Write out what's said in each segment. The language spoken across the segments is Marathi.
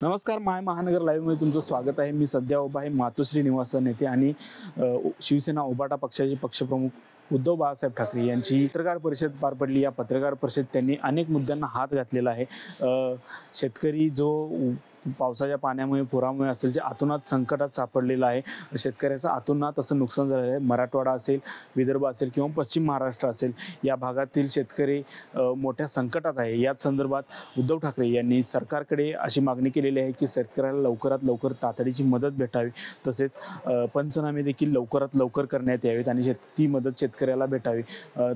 नमस्कार, माय महानगर लाईव्हमध्ये तुमचं स्वागत आहे. मी सध्या उभा आहे मातोश्री निवासन येथे आणि शिवसेना उभाटा पक्षाचे पक्षप्रमुख उद्धव बाळासाहेब ठाकरे यांची पत्रकार परिषद पार पडली. या पत्रकार परिषदेत त्यांनी अनेक मुद्द्यांना हात घातलेला आहे. शेतकरी जो पावसाच्या पाण्यामुळे, पुरामुळे असेल, जे अतोनात संकटात सापडलेला आहे. शेतकऱ्याचं अतोनात असं नुकसान झालेलं आहे. मराठवाडा असेल, विदर्भ असेल किंवा पश्चिम महाराष्ट्र असेल, या भागातील शेतकरी मोठ्या संकटात आहे. याच संदर्भात उद्धव ठाकरे यांनी सरकारकडे अशी मागणी केलेली आहे की शेतकऱ्याला लवकरात लवकर तातडीची मदत भेटावी, तसेच पंचनामे देखील लवकरात लवकर करण्यात यावेत आणि ती मदत शेतकऱ्याला भेटावी.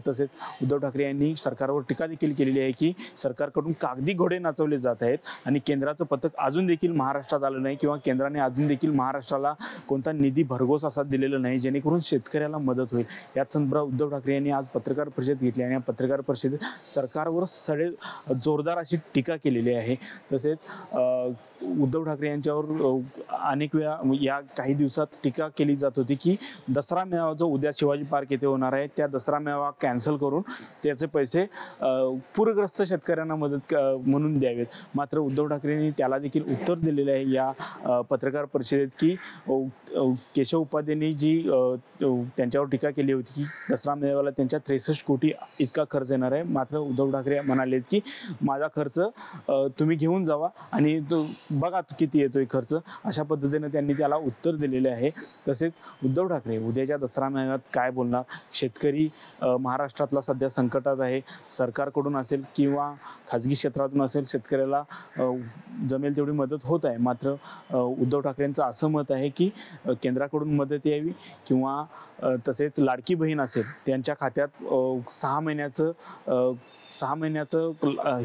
तसेच उद्धव ठाकरे यांनी सरकारवर टीका देखील केलेली आहे की सरकारकडून कागदी घोडे नाचवले जात आहेत आणि केंद्राचं पथक अजून देखील महाराष्ट्रात आलं नाही किंवा केंद्राने अजून देखील महाराष्ट्राला कोणता निधी भरघोस असा दिलेला नाही जेणेकरून शेतकऱ्याला मदत होईल. याच संदर्भात उद्धव ठाकरे यांनी आज पत्रकार परिषद घेतली आणि या पत्रकार परिषदेत सरकारवर जोरदार अशी टीका केलेली आहे. तसेच उद्धव ठाकरे यांच्यावर अनेक वेळा या काही दिवसात टीका केली जात होती की दसरा मेळावा जो उद्या शिवाजी पार्क येथे होणार आहे, त्या दसरा मेळावा कॅन्सल करून त्याचे पैसे पूरग्रस्त शेतकऱ्यांना मदत म्हणून द्यावेत. मात्र उद्धव ठाकरेंनी त्याला देखील उत्तर दिलेले आहे या पत्रकार परिषदेत की केशव उपाध्यायांनी जी त्यांच्यावर टीका केली होती की दसरा मेळाव्याला त्यांच्या 63 कोटी इतका खर्च येणार आहे. मात्र उद्धव ठाकरे म्हणालेत की माझा खर्च तुम्ही घेऊन जावा आणि तो बघा किती येतोय खर्च. अशा पद्धतीने त्यांनी त्याला उत्तर दिलेले आहे. तसेच उद्धव ठाकरे उद्याच्या दसरा मेळाव्यात काय बोलणार, शेतकरी महाराष्ट्रातला सध्या संकटात आहे. सरकारकडून असेल किंवा खाजगी क्षेत्रातून असेल, शेतकऱ्याला जमेल तेवढी मदत होत आहे. मात्र उद्धव ठाकरेंचं असं मत आहे की केंद्राकडून मदत यावी किंवा तसेच लाडकी बहीण असेल त्यांच्या खात्यात 6 महिन्याचं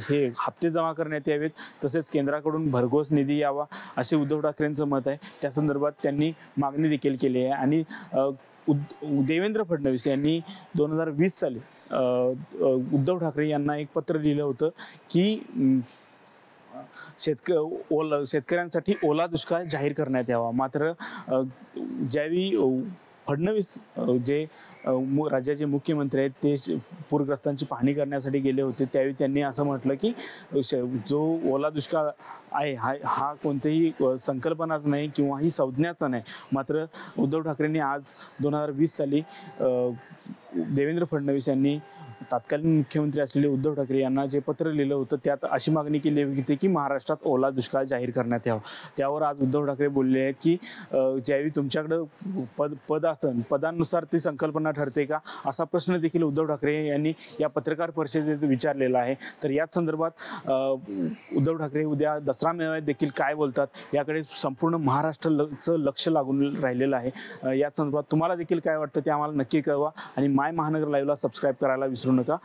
हे हप्ते जमा करण्यात यावेत. तसेच केंद्राकडून भरघोस निधी यावा असे उद्धव ठाकरेंचं मत आहे. त्या संदर्भात त्यांनी मागणी देखील केली आहे आणि देवेंद्र फडणवीस यांनी 2020 साली उद्धव ठाकरे यांना एक पत्र लिहिलं होतं की शेतकऱ्यांसाठी ओला दुष्काळ जाहीर करण्यात यावा. मात्र ज्यावेळी फडणवीस जे राज्याचे मुख्यमंत्री आहेत ते पूरग्रस्तांची पाहणी करण्यासाठी गेले होते, त्यावेळी त्यांनी असं म्हटलं की जो ओला दुष्काळ आहे हा कोणतीही संकल्पनाच नाही किंवा ही संज्ञाच नाही. मात्र उद्धव ठाकरेंनी आज 2020 साली देवेंद्र फडणवीस यांनी तत्कालीन मुख्यमंत्री असलेले उद्धव ठाकरे यांना जे पत्र लिहिलं होतं त्यात अशी मागणी केली होती की महाराष्ट्रात ओला दुष्काळ जाहीर करण्यात यावा. त्यावर आज उद्धव ठाकरे बोलले आहेत की ज्यावेळी तुमच्याकडं पद असेल, पदानुसार ती संकल्पना ठरते का, असा प्रश्न देखील उद्धव ठाकरे यांनी या पत्रकार परिषदेत विचारलेला आहे. तर याच संदर्भात उद्धव ठाकरे उद्या दसरा मेळाव्यात देखील काय बोलतात याकडे संपूर्ण महाराष्ट्राचं लक्ष लागून राहिलेलं आहे. या संदर्भात तुम्हाला देखील काय वाटतं ते आम्हाला नक्की कळवा आणि माय महानगर लाईव्हला सबस्क्राईब करायला विसरू नका.